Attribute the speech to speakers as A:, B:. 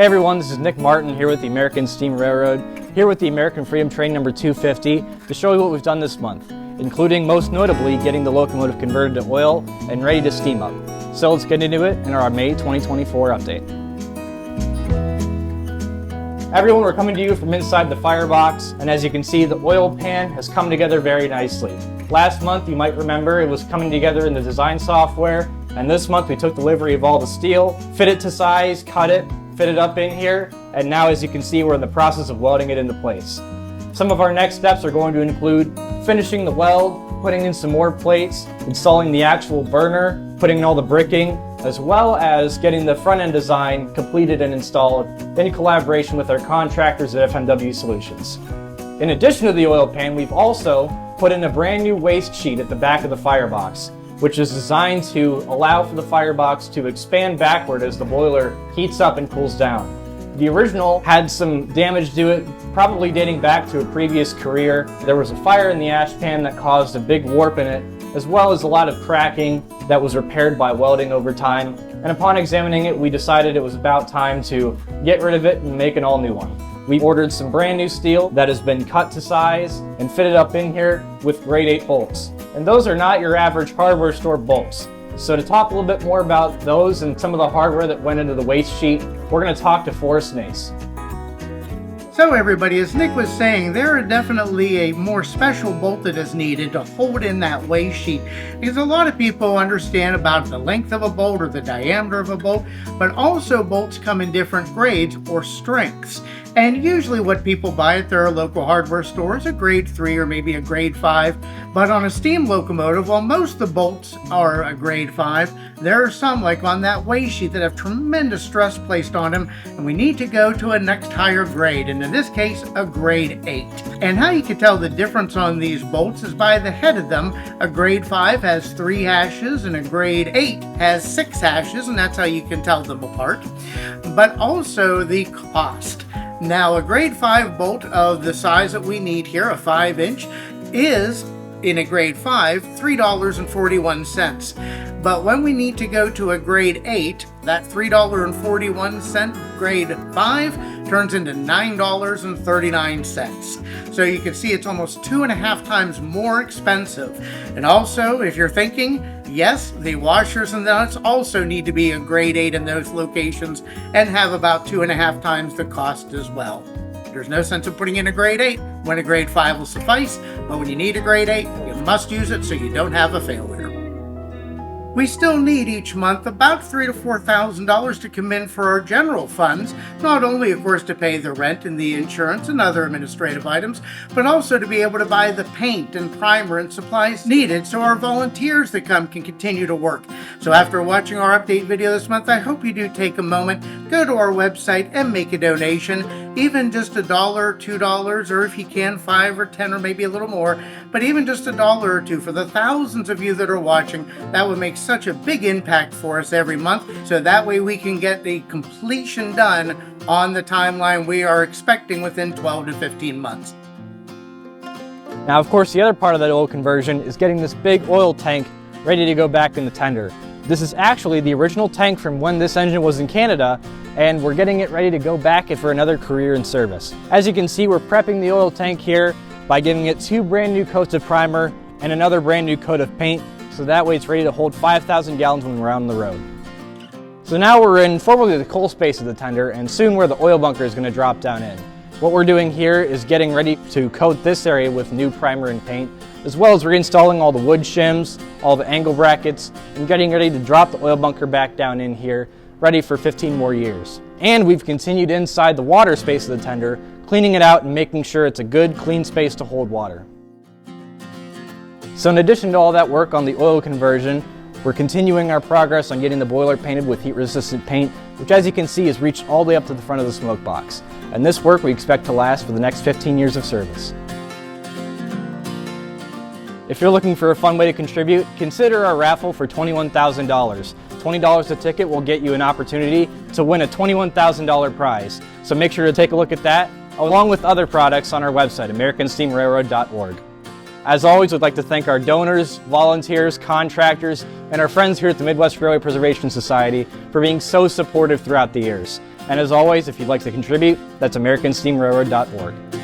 A: Hey everyone, this is Nick Martin here with the American Steam Railroad, here with the American Freedom Train number 250 to show you what we've done this month, including most notably getting the locomotive converted to oil and ready to steam up. So let's get into it in our May 2024 update. Everyone, we're coming to you from inside the firebox, and as you can see, the oil pan has come together very nicely. Last month, you might remember, it was coming together in the design software, and this month we took delivery of all the steel, fit it to size, cut it, fit it up in here, and now as you can see, we're in the process of welding it into place. Some of our next steps are going to include finishing the weld, putting in some more plates, installing the actual burner, putting in all the bricking, as well as getting the front end design completed and installed in collaboration with our contractors at FMW Solutions. In addition to the oil pan, we've also put in a brand new waste sheet at the back of the firebox, which is designed to allow for the firebox to expand backward as the boiler heats up and cools down. The original had some damage to it, probably dating back to a previous career. There was a fire in the ash pan that caused a big warp in it, as well as a lot of cracking that was repaired by welding over time. And upon examining it, we decided it was about time to get rid of it and make an all new one. We ordered some brand new steel that has been cut to size and fitted up in here with grade 8 bolts. And those are not your average hardware store bolts. So to talk a little bit more about those and some of the hardware that went into the waste sheet, we're going to talk to Forrest and Ace.
B: So everybody, as Nick was saying, there are definitely a more special bolt that is needed to hold in that waste sheet, because a lot of people understand about the length of a bolt or the diameter of a bolt, but also bolts come in different grades or strengths. And usually what people buy at their local hardware store is a grade 3 or maybe a grade 5. But on a steam locomotive, while most of the bolts are a grade 5, there are some, like on that waste sheet, that have tremendous stress placed on them, and we need to go to a next higher grade, and in this case, a grade 8. And how you can tell the difference on these bolts is by the head of them. A grade 5 has 3 hashes, and a grade 8 has 6 hashes, and that's how you can tell them apart. But also the cost. Now, a grade 5 bolt of the size that we need here, a 5-inch, is, in a grade 5, $3.41. But when we need to go to a grade 8, that $3.41 grade 5 turns into $9.39. So you can see it's almost 2.5 times more expensive. And also, if you're thinking, yes, the washers and nuts also need to be a grade 8 in those locations and have about 2.5 times the cost as well. There's no sense in putting in a grade 8 when a grade 5 will suffice, but when you need a grade 8, you must use it so you don't have a failure. We still need each month about $3,000 to $4,000 to come in for our general funds, not only of course to pay the rent and the insurance and other administrative items, but also to be able to buy the paint and primer and supplies needed so our volunteers that come can continue to work. So after watching our update video this month, I hope you do take a moment, go to our website and make a donation, even just $1 or $2, or if you can $5 or $10 or maybe a little more, but even just $1 or $2 for the thousands of you that are watching. That would make such a big impact for us every month, so that way we can get the completion done on the timeline we are expecting within 12 to 15 months.
A: Now, of course, the other part of that oil conversion is getting this big oil tank ready to go back in the tender. This is actually the original tank from when this engine was in Canada, and we're getting it ready to go back for another career in service. As you can see, we're prepping the oil tank here by giving it 2 brand new coats of primer and another brand new coat of paint, so that way it's ready to hold 5,000 gallons when we're out on the road. So now we're in formerly the coal space of the tender, and soon where the oil bunker is going to drop down in. What we're doing here is getting ready to coat this area with new primer and paint, as well as reinstalling all the wood shims, all the angle brackets, and getting ready to drop the oil bunker back down in here, ready for 15 more years. And we've continued inside the water space of the tender, cleaning it out and making sure it's a good, clean space to hold water. So in addition to all that work on the oil conversion, we're continuing our progress on getting the boiler painted with heat-resistant paint, which as you can see has reached all the way up to the front of the smoke box. And this work we expect to last for the next 15 years of service. If you're looking for a fun way to contribute, consider our raffle for $21,000. $20 a ticket will get you an opportunity to win a $21,000 prize. So make sure to take a look at that, along with other products on our website, americansteamrailroad.org. As always, we'd like to thank our donors, volunteers, contractors, and our friends here at the Midwest Railway Preservation Society for being so supportive throughout the years. And as always, if you'd like to contribute, that's AmericanSteamRailroad.org.